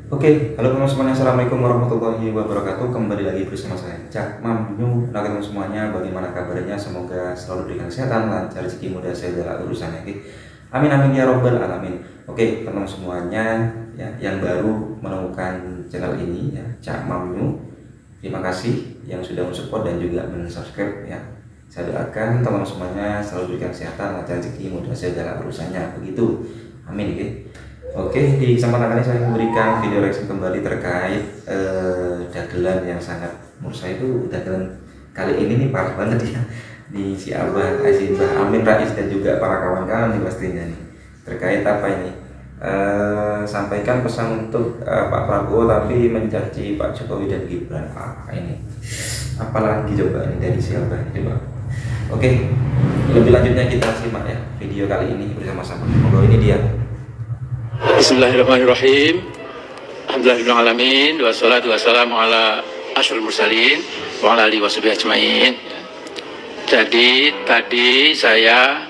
Oke, halo teman semuanya, assalamualaikum warahmatullahi wabarakatuh. Kembali lagi bersama saya Cak Mamnu. Nah teman semuanya, bagaimana kabarnya? Semoga selalu diberikan kesehatan, lancar, rezeki, mudah, sehat dalam urusannya. Oke, amin amin ya robbal alamin. Oke, teman semuanya ya, yang baru menemukan channel ini ya, Cak Mamnu. Terima kasih yang sudah mensupport dan juga mensubscribe ya. Saya doakan teman semuanya selalu diberikan kesehatan, lancar, rezeki, mudah, sehat dalam urusannya. Begitu, amin. Oke, di kesempatan kali saya memberikan video reaction kembali terkait dagelan yang sangat, menurut saya itu dagelan kali ini nih parah banget ya, di si Abah Mbah Amin Rais dan juga para kawan-kawan nih pastinya nih. Terkait apa ini? Sampaikan pesan untuk Pak Prabowo tapi mencaci Pak Jokowi dan Gibran. Ini apalagi coba ini dari si Abah coba. Oke, lebih lanjutnya kita simak ya video kali ini bersama-sama. Monggo, ini dia. Bismillahirrahmanirrahim. Alhamdulillahirrahmanirrahim. Wassalatu wassalamu ala asyrul mursalin wa ala alihi washabihi ajmain. Jadi tadi saya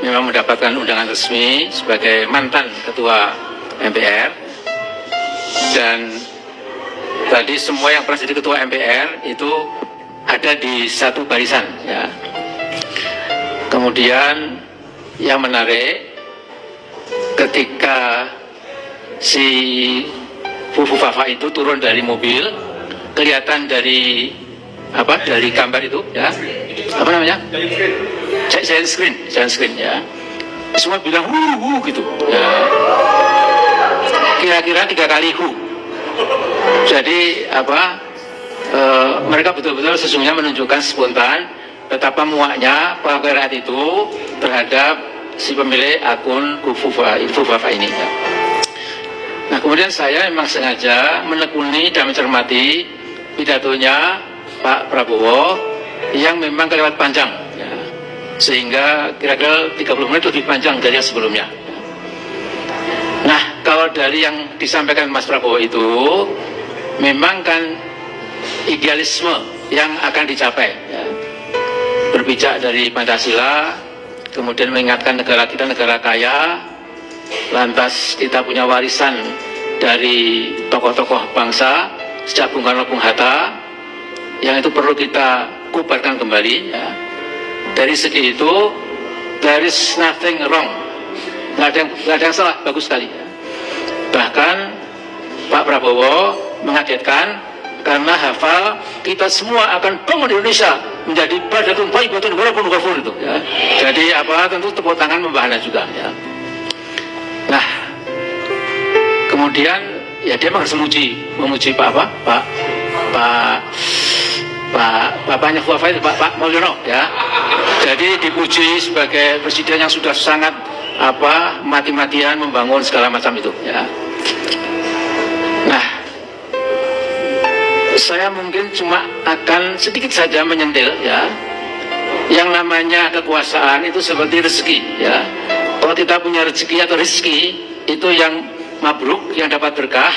memang mendapatkan undangan resmi sebagai mantan ketua MPR, dan tadi semua yang pernah jadi ketua MPR itu ada di satu barisan ya. Kemudian yang menarik, ketika si Fufu Fafa itu turun dari mobil, kelihatan dari dari gambar itu ya, apa namanya, giant screen ya, semua bilang gitu ya, kira-kira 3 kali jadi mereka betul-betul sesungguhnya menunjukkan spontan betapa muaknya Pak rakyat itu terhadap si pemilik akun Fufu Fafa ini ya. Nah kemudian saya memang sengaja menekuni dan mencermati pidatonya Pak Prabowo yang memang kelewat panjang ya, sehingga kira-kira 30 menit lebih panjang dari yang sebelumnya. Nah kalau dari yang disampaikan Mas Prabowo itu memang kan idealisme yang akan dicapai ya. Berpijak dari Pancasila, kemudian mengingatkan negara kita negara kaya, lantas kita punya warisan dari tokoh-tokoh bangsa sejak Bung Karno, Bung Hatta, yang itu perlu kita kubarkan kembali ya. Dari segi itu there is nothing wrong, nggak ada yang salah, bagus sekali ya. Bahkan Pak Prabowo mengagetkan karena hafal kita semua akan bangun Indonesia menjadi badatun thayyibatun walaupun ghafur itu ya. Jadi tentu tepuk tangan membahana juga ya. Nah kemudian ya dia harus memuji bapaknya Fuafa itu Pak Mulyono ya. Jadi dipuji sebagai presiden yang sudah sangat mati-matian membangun segala macam itu ya. Nah saya mungkin cuma akan sedikit saja menyentil ya, yang namanya kekuasaan itu seperti rezeki ya. Kalau kita punya rezeki atau rezeki itu yang mabruk, yang dapat berkah,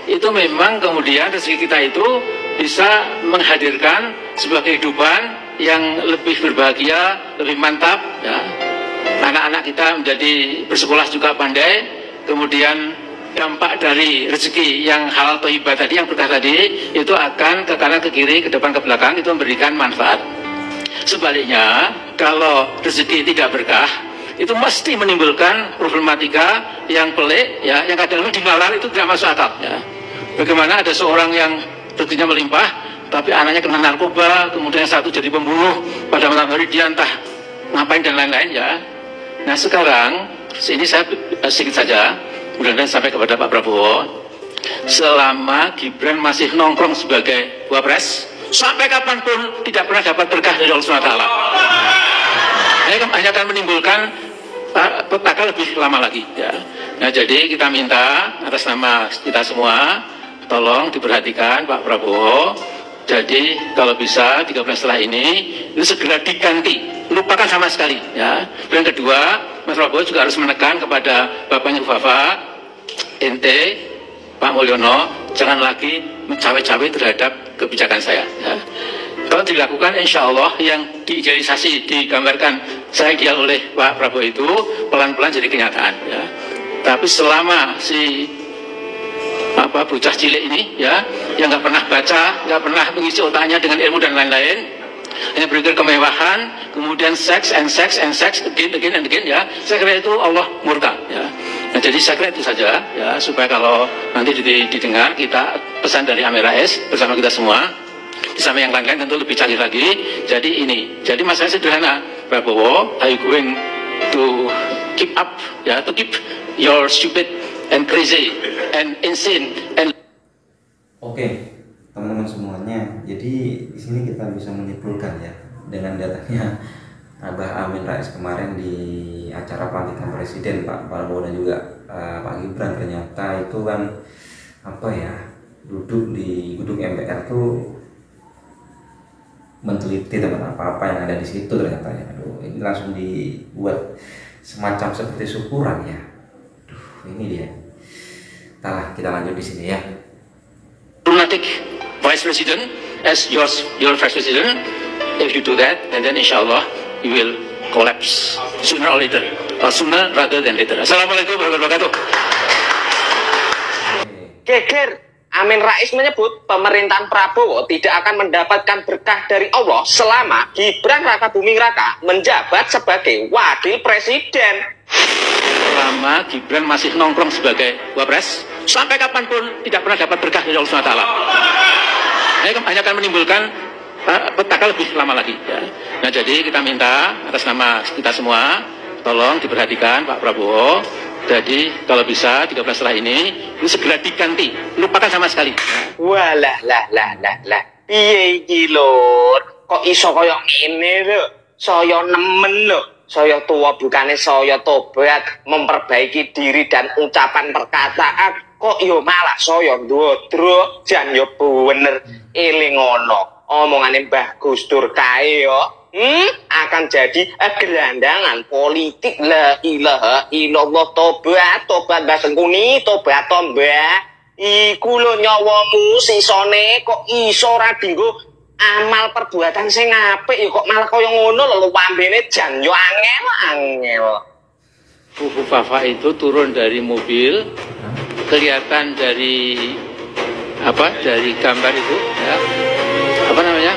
itu memang kemudian rezeki kita itu bisa menghadirkan sebuah kehidupan yang lebih berbahagia, lebih mantap ya. Anak-anak kita menjadi bersekolah juga pandai, kemudian dampak dari rezeki yang halal thayyibah tadi, yang berkah tadi, itu akan ke kanan, ke kiri, ke depan, ke belakang, itu memberikan manfaat. Sebaliknya, kalau rezeki tidak berkah, itu mesti menimbulkan problematika yang pelik, ya, yang kadang-kadang dinalar itu tidak masuk akal. Ya. Bagaimana ada seorang yang rezekinya melimpah, tapi anaknya kena narkoba, kemudian satu jadi pembunuh, pada malam hari dia entah ngapain dan lain-lain ya. Nah sekarang, ini saya sedikit saja, mudah-mudahan sampai kepada Pak Prabowo, selama Gibran masih nongkrong sebagai wapres, sampai kapanpun tidak pernah dapat berkah dari Allah SWT. Hanya akan menimbulkan petaka lebih lama lagi ya. Nah jadi kita minta atas nama kita semua, tolong diperhatikan Pak Prabowo. Jadi kalau bisa 3 bulan setelah ini itu segera diganti, lupakan sama sekali ya. Dan yang kedua, Mas Prabowo juga harus menekan kepada bapaknya Fufafa, ente Pak Mulyono, jangan lagi mencawe-cawe terhadap kebijakan saya ya. Kalau dilakukan, insya Allah yang diidealisasi, digambarkan saya ideal oleh Pak Prabowo itu pelan-pelan jadi kenyataan ya. Tapi selama si bocah cilik ini ya, yang nggak pernah baca, nggak pernah mengisi otaknya dengan ilmu dan lain-lain, hanya berpikir kemewahan, kemudian seks and sex again and again ya. Saya kira itu Allah murka ya. Nah, jadi saya kira itu saja ya, supaya kalau nanti didengar kita pesan dari Amin Rais bersama kita semua, bersama yang lain-lain tentu lebih canggih lagi. Jadi ini, jadi masalahnya sederhana, Prabowo, are you going to keep up ya, to keep your stupid and crazy and insane and Oke, teman-teman semuanya, jadi di sini kita bisa menyimpulkan ya dengan datanya Abah Amin Rais kemarin di acara pelantikan Presiden Pak Prabowo dan juga Pak Gibran, ternyata itu kan apa ya, duduk di gedung MPR tuh meneliti tentang apa-apa yang ada di situ ternyata ya. Aduh, ini langsung dibuat semacam seperti syukuran ya. Aduh, ini dia. Entahlah, kita lanjut di sini ya. lunatic vice president as your vice president. If you do that, and then inshallah you will collapse sooner or later, or sooner rather than later. Assalamualaikum warahmatullahi wabarakatuh. Geger, Amin Rais menyebut pemerintahan Prabowo tidak akan mendapatkan berkah dari Allah selama Gibran Raka Buming Raka menjabat sebagai wakil presiden. Selama Gibran masih nongkrong sebagai wapres, sampai kapanpun tidak pernah dapat berkah dari Allah SWT. Hanya akan menimbulkan petaka lebih lama lagi ya. Nah, jadi kita minta atas nama kita semua, tolong diperhatikan Pak Prabowo. Jadi kalau bisa 13 setelah ini segera diganti, lupakan sama sekali. Walah piye iki lur, kok iso koyo ngene lho. Saya nemen lho. Saya tua bukannya saya tobat, memperbaiki diri dan ucapan perkataan. Kok yo malah saya ndodro, jan yo bener eling ngono. Omongane Mbah Gus Dur kae yo. Akan jadi gelandangan politik. La ilaha illallah, tobat Mbah Sengkuni, tobat Mbah. Iku lho nyawamu sisone kok iso ora dinggo amal perbuatan sing apik ya kok malah kaya ngono lho wambene jan yo angel. Bu Fafa itu turun dari mobil, kelihatan dari dari gambar itu ya. Apa namanya?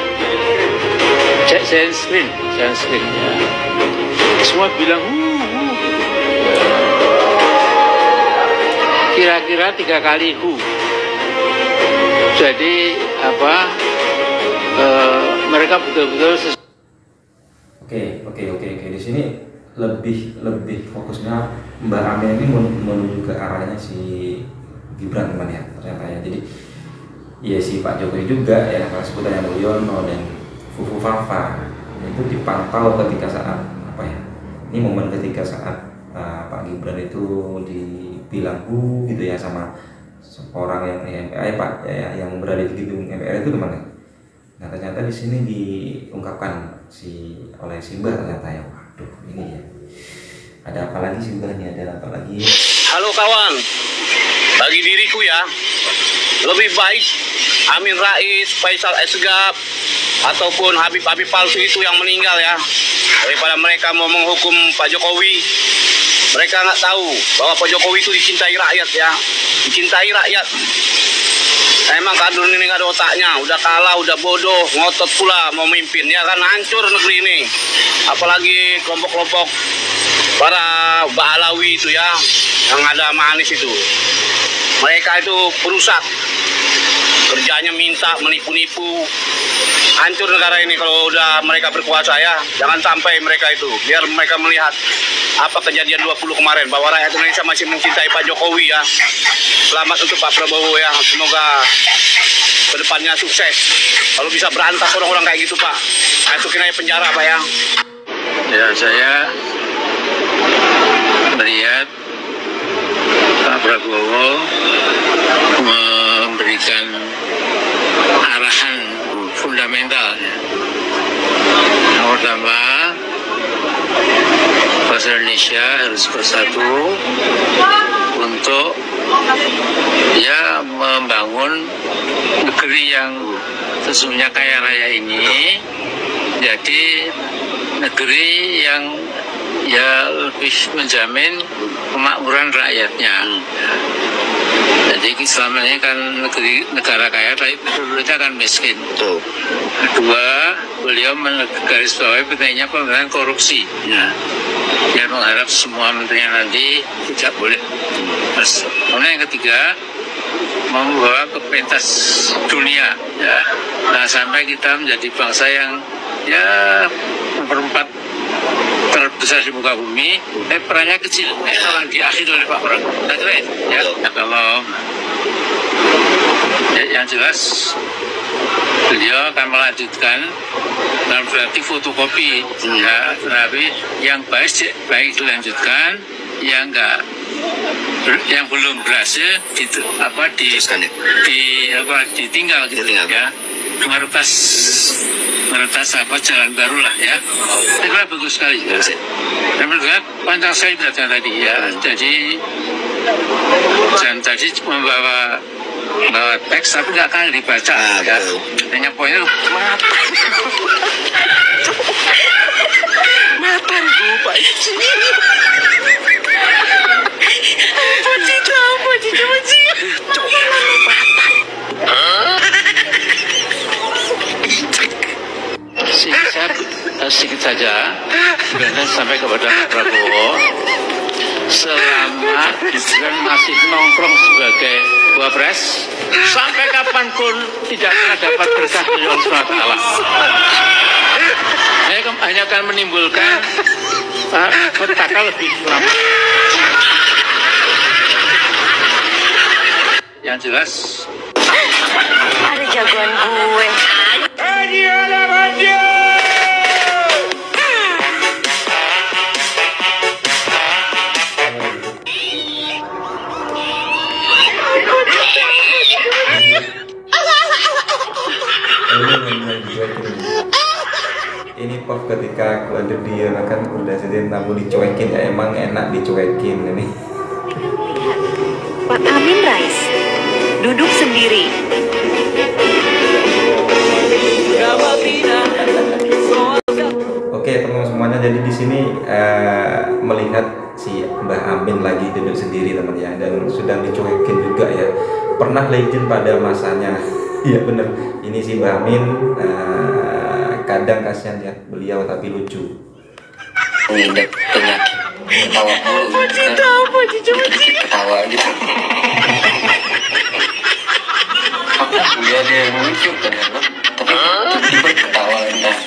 Giant screen ya. Semua bilang kira-kira 3 kali jadi mereka betul-betul Oke, di sini lebih fokusnya Mbak Amin ini menuju ke arahnya si Gibran teman ya, ternyata ya. Jadi ya si Pak Jokowi juga ya, kalau sebutannya Mulyono dan Fufu Fafa itu dipantau ketika saat ini momen ketika saat Pak Gibran itu dibilang gitu ya sama orang yang Pak ya, yang berada di gedung MPR itu teman. Nah, ternyata di sini diungkapkan oleh Simbah ternyata ya. Waduh, ini ya. Ada apa lagi Simbahnya? Ada apa lagi? Halo kawan, bagi diriku ya, lebih baik Amin Rais, Faisal Asgaf, ataupun Habib palsu itu yang meninggal ya, daripada mereka mau menghukum Pak Jokowi. Mereka nggak tahu bahwa Pak Jokowi itu dicintai rakyat ya, dicintai rakyat. Emang kader ini nggak ada otaknya, udah kalah, udah bodoh, ngotot pula mau mimpin ya kan, hancur negeri ini. Apalagi kelompok-kelompok para Ba'alawi itu ya, yang ada manis itu. Mereka itu perusak, kerjanya minta, menipu-nipu. Hancur negara ini kalau udah mereka berkuasa ya. Jangan sampai mereka itu, biar mereka melihat apa kejadian 20 kemarin, bahwa rakyat Indonesia masih mencintai Pak Jokowi ya. Selamat untuk Pak Prabowo ya, semoga kedepannya sukses. Kalau bisa berantas orang-orang kayak gitu Pak, masukin aja penjara Pak ya. Ya, saya melihat Pak Prabowo memberikan arahan fundamental ya. Yang pertama, bangsa Indonesia harus bersatu untuk ya membangun negeri yang sesungguhnya kaya raya ini jadi negeri yang ya lebih menjamin kemakmuran rakyatnya. Jadi selama ini kan negara kaya, tapi penduduknya kan miskin. Kedua, beliau menggarisbawahi pentingnya pemberantasan korupsi. Ya. Dia mengharap semua menterinya nanti tidak boleh. Kemudian yang ketiga, membawa ke pentas dunia. Ya. Nah, sampai kita menjadi bangsa yang ya nomor 4 terbesar di muka bumi, perannya kecil, akan diakhiri oleh Pak Prabowo. Ya, kalau yang jelas beliau akan melanjutkan dan berarti fotokopi, ya, tapi yang baik dilanjutkan, yang enggak, yang belum berhasil ditinggal gitu ya, meretas jalan baru lah ya. Itu bagus sekali. Dan juga panjang sekali berarti tadi ya. Jadi membawa teks tapi nggak akan dibaca ya. Hanya poinnya mapan gue Pak Iji. Saya sedikit saja dan sampai kepada Pak Prabowo, selama Gibran masih nongkrong sebagai wapres, sampai kapanpun tidak akan dapat berkah dari Allah SWT. Hanya akan menimbulkan petaka lebih lama. Yang jelas Ada jagoan gue. Ini pop ketika aku ada dia kan udah jadi tamu dicuekin ya, emang enak dicuekin ini. Pak Amin Rais duduk sendiri. Oke teman-teman semuanya, jadi di sini melihat si Mbah Amin lagi duduk sendiri teman ya, dan sudah dicuekin juga ya. Pernah legend pada masanya. Iya bener, ini si Mbah Amin kadang kasihan lihat beliau tapi lucu. Mengidap penyakit ketawa mulu ketawa gitu. Apa dia yang lucu kan, tapi tiba-tiba ketawa entah.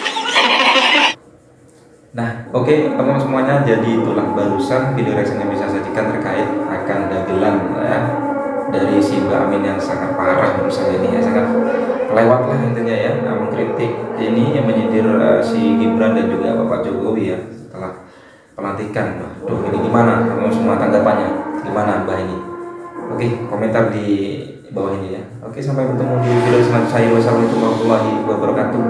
Nah, oke teman-teman semuanya, jadi itulah barusan video reaction yang bisa sajikan terkait akan dagelan ya dari si Mbak Amin yang sangat parah menurut saya ini ya, sangat lewat lah intinya ya, mengkritik ini yang menyindir si Gibran dan juga Bapak Jokowi ya setelah pelantikan. Waduh, ini gimana teman-teman semua tanggapannya, gimana Mbak ini? Oke, komentar di bawah ini ya. Oke, sampai bertemu di video selanjutnya. Wassalamualaikum warahmatullahi wabarakatuh.